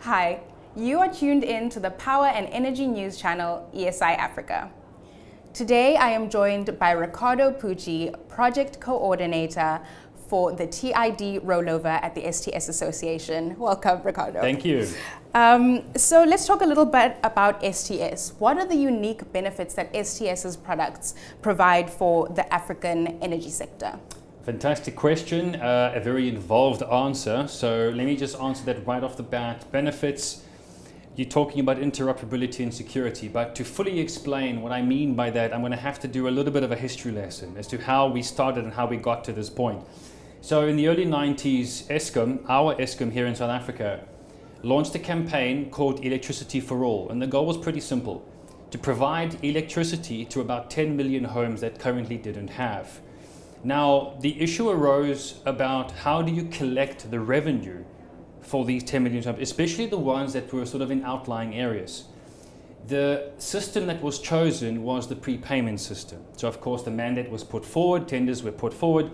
Hi, you are tuned in to the Power and Energy News channel, ESI Africa. Today I am joined by RICCARDO PUCCI, Project Coordinator for the TID Rollover at the STS Association. Welcome, RICCARDO. Thank you. So let's talk a little bit about STS. What are the unique benefits that STS's products provide for the African energy sector? Fantastic question, a very involved answer. So let me just answer that right off the bat. Benefits, you're talking about interoperability and security, but to fully explain what I mean by that, I'm going to have to do a little bit of a history lesson as to how we started and how we got to this point. So in the early 90s, Eskom, our Eskom here in South Africa, launched a campaign called Electricity for All, and the goal was pretty simple: to provide electricity to about 10 million homes that currently didn't have. Now, the issue arose about how do you collect the revenue for these 10 million homes, especially the ones that were sort of in outlying areas. The system that was chosen was the prepayment system. So of course the mandate was put forward, tenders were put forward,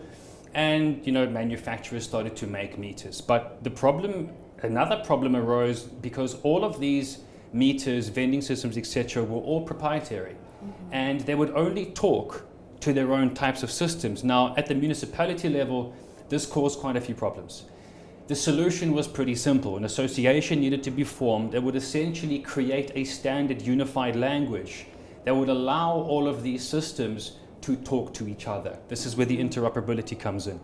and manufacturers started to make meters. But the problem, another problem arose because all of these meters, vending systems, etc., were all proprietary, and they would only talk to their own types of systems. Now, at the municipality level, this caused quite a few problems. The solution was pretty simple. An association needed to be formed that would essentially create a standard unified language that would allow all of these systems to talk to each other. This is where the interoperability comes in.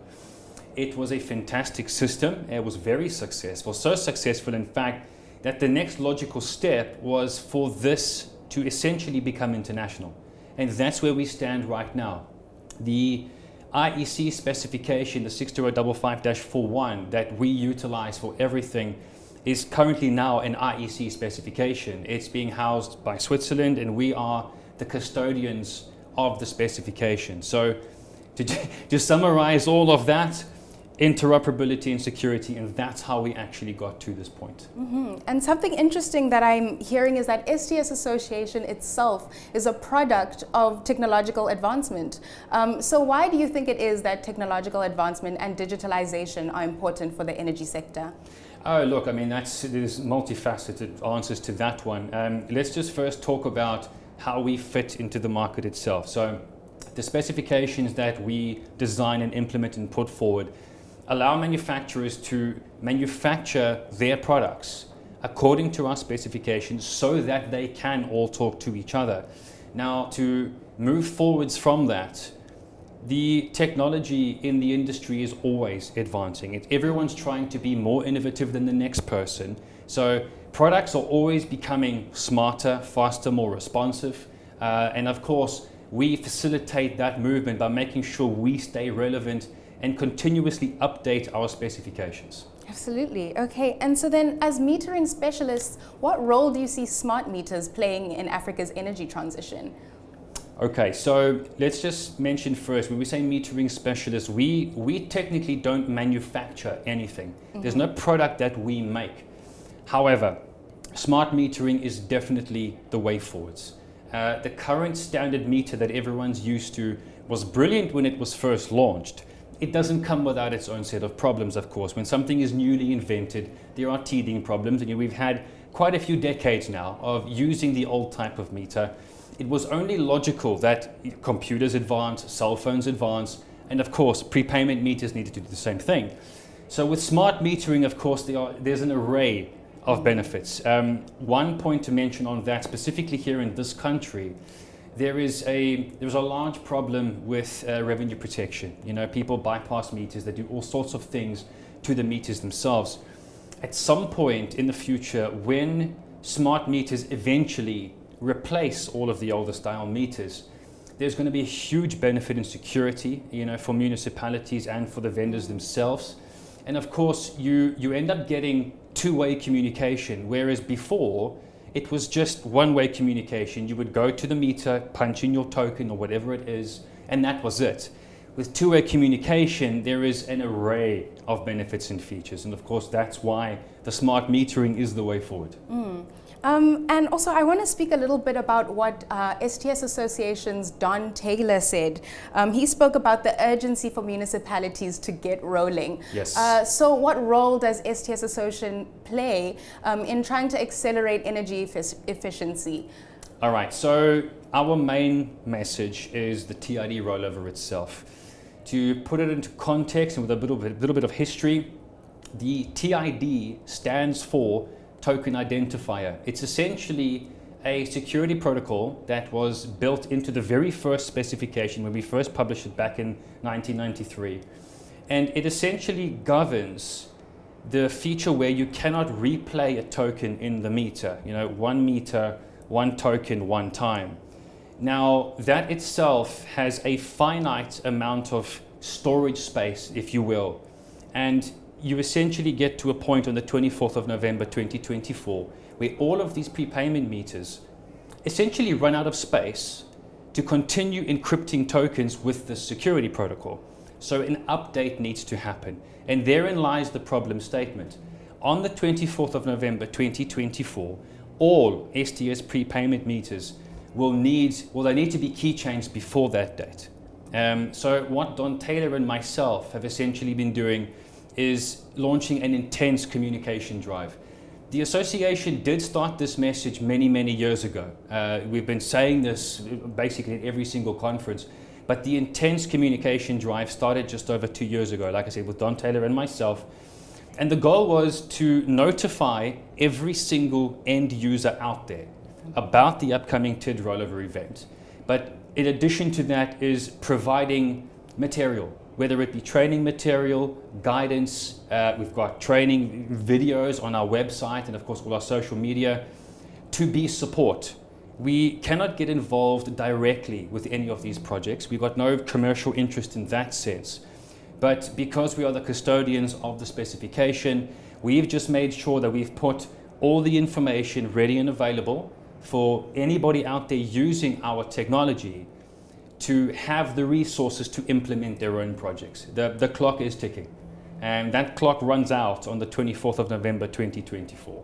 It was a fantastic system. It was very successful, so successful in fact that the next logical step was for this to essentially become international. And that's where we stand right now. The IEC specification, the 62055-41 that we utilize for everything, is currently now an IEC specification. It's being housed by Switzerland, and we are the custodians of the specification. So to summarize all of that, interoperability and security, and that's how we actually got to this point. And something interesting that I'm hearing is that STS Association itself is a product of technological advancement. So why do you think it is that technological advancement and digitalization are important for the energy sector? Oh, look, I mean, there's multifaceted answers to that one. Let's just first talk about how we fit into the market itself. So the specifications that we design and implement and put forward allow manufacturers to manufacture their products according to our specifications so that they can all talk to each other. Now, to move forwards from that, the technology in the industry is always advancing. Everyone's trying to be more innovative than the next person. So products are always becoming smarter, faster, more responsive. And of course, we facilitate that movement by making sure we stay relevant and continuously update our specifications. Absolutely. Okay. And so then, as metering specialists, what role do you see smart meters playing in Africa's energy transition? Okay, so let's just mention first, when we say metering specialists, we technically don't manufacture anything. There's no product that we make. However, smart metering is definitely the way forwards. The current standard meter that everyone's used to was brilliant when it was first launched. It doesn't come without its own set of problems, of course. When something is newly invented, there are teething problems, and we've had quite a few decades now of using the old type of meter. It was only logical that computers advance, cell phones advance, and of course, prepayment meters needed to do the same thing. So with smart metering, of course, there's an array of benefits. One point to mention on that, specifically here in this country, there's a large problem with revenue protection. People bypass meters, they do all sorts of things to the meters themselves. At some point in the future, when smart meters eventually replace all of the older style meters, there's going to be a huge benefit in security, for municipalities and for the vendors themselves. And of course, you end up getting two-way communication, whereas before, it was just one-way communication. You would go to the meter, punch in your token or whatever it is, and that was it. With two-way communication, there is an array of benefits and features, and of course that's why the smart metering is the way forward. And also, I want to speak a little bit about what STS Association's Don Taylor said. He spoke about the urgency for municipalities to get rolling. Yes. So what role does STS Association play in trying to accelerate energy efficiency? All right, so our main message is the TID rollover itself. To put it into context and with a little bit of history, the TID stands for Token Identifier. It's essentially a security protocol that was built into the very first specification when we first published it back in 1993. And it essentially governs the feature where you cannot replay a token in the meter. You know, 1 meter, 1 token, 1 time. Now, that itself has a finite amount of storage space, if you will. And you essentially get to a point on the 24th of November 2024 where all of these prepayment meters essentially run out of space to continue encrypting tokens with the security protocol. So an update needs to happen. And therein lies the problem statement. On the 24th of November 2024, all STS prepayment meters they need to be keychains before that date. So what Don Taylor and myself have essentially been doing is launching an intense communication drive. The association did start this message many, many years ago. We've been saying this basically at every single conference, but the intense communication drive started just over 2 years ago, like I said, with Don Taylor and myself. And the goal was to notify every single end user out there about the upcoming TID rollover event. But in addition to that is providing material, whether it be training material, guidance. We've got training videos on our website and of course all our social media to be support. We cannot get involved directly with any of these projects. We've got no commercial interest in that sense. But because we are the custodians of the specification, we've just made sure that we've put all the information ready and available for anybody out there using our technology to have the resources to implement their own projects. The clock is ticking, and that clock runs out on the 24th of November 2024.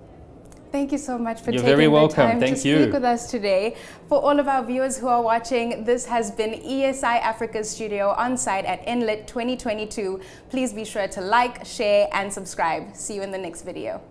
Thank you so much for You're taking very the welcome. time Thank to you. speak with us today. For all of our viewers who are watching, this has been ESI Africa Studio on site at Enlit 2022. Please be sure to like, share, and subscribe. See you in the next video.